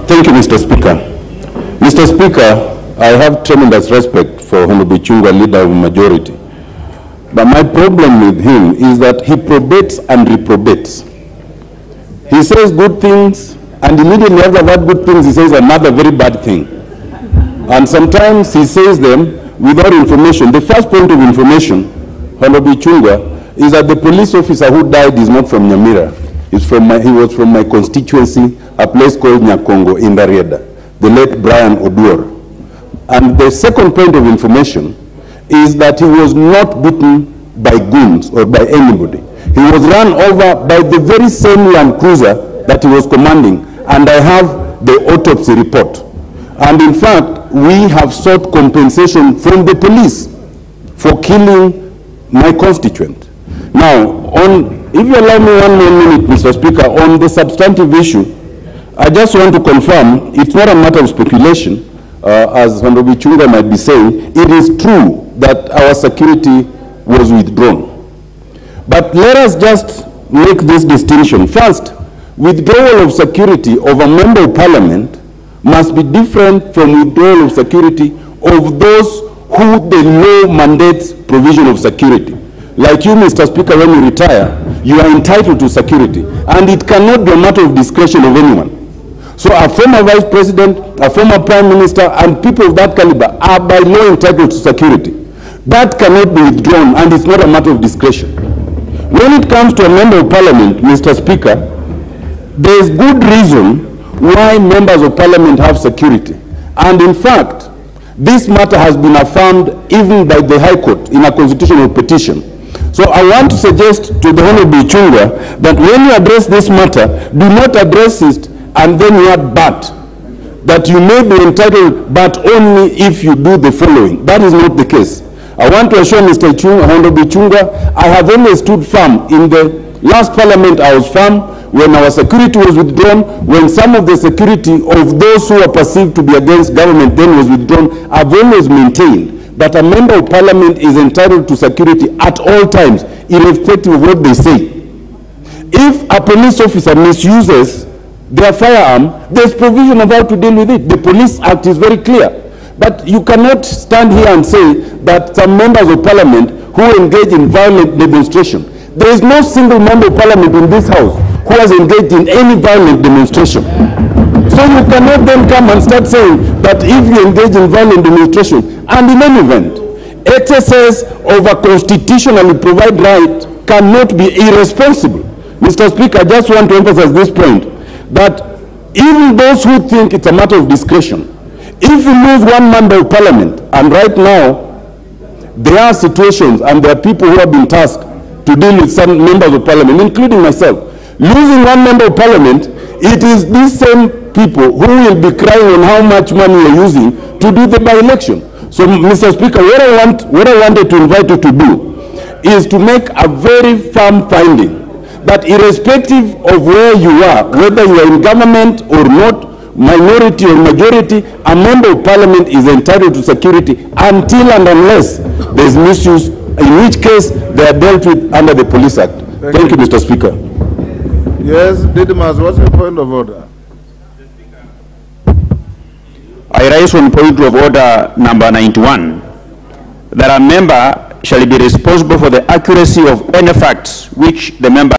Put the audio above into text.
Thank you, Mr. Speaker. Mr. Speaker, I have tremendous respect for Honorable Chungwa, leader of the majority. But my problem with him is that he probates and reprobates. He says good things, and immediately after that good things, he says another very bad thing. And sometimes he says them without information. The first point of information, Honorable Chungwa, is that the police officer who died is not from Nyamira. He was from my constituency, a place called Nyakongo in Darieda, the late Brian Oduor. And the second point of information is that he was not beaten by goons or by anybody. He was run over by the very same Land Cruiser that he was commanding, and I have the autopsy report. And in fact, we have sought compensation from the police for killing my constituent. Now, if you allow me 1 more minute, Mr. Speaker, on the substantive issue, I just want to confirm it's not a matter of speculation, as Honorable Chungwa might be saying. It is true that our security was withdrawn. But let us just make this distinction. First, withdrawal of security of a member of parliament must be different from withdrawal of security of those who the law mandates provision of security. Like you, Mr. Speaker, when you retire, you are entitled to security, and it cannot be a matter of discretion of anyone. So a former vice president, a former prime minister, and people of that caliber are by law entitled to security. That cannot be withdrawn, and it's not a matter of discretion. When it comes to a member of parliament, Mr. Speaker, there is good reason why members of parliament have security. And in fact, this matter has been affirmed even by the High Court in a constitutional petition. So I want to suggest to the Honorable Chungwa that when you address this matter, do not address it and then you add but. That you may be entitled, but only if you do the following. That is not the case. I want to assure Mr. Honorable Chungwa, I have always stood firm. In the last parliament, I was firm. When our security was withdrawn, when some of the security of those who are perceived to be against government then was withdrawn, I've always maintained that a member of parliament is entitled to security at all times, irrespective of what they say. If a police officer misuses their firearm, there's provision of how to deal with it. The Police Act is very clear. But you cannot stand here and say that some members of parliament who engage in violent demonstration. There is no single member of parliament in this house who has engaged in any violent demonstration. So you cannot then come and start saying that if you engage in violent demonstration, and in any event, excesses of a constitutionally provided right cannot be irresponsible. Mr. Speaker, I just want to emphasize this point, that even those who think it's a matter of discretion, if you lose one member of parliament, and right now, there are situations and there are people who have been tasked to deal with some members of parliament, including myself. Losing one member of parliament, it is these same people who will be crying on how much money you're using to do the by-election. So, Mr. Speaker, what I wanted to invite you to do is to make a very firm finding that irrespective of where you are, whether you are in government or not, minority or majority, a member of parliament is entitled to security until and unless there is misuse, in which case they are dealt with under the Police Act. Thank you, Mr. Speaker. Yes, Didymus, what's your point of order? I rise on point of order number 91, that a member shall be responsible for the accuracy of any facts which the member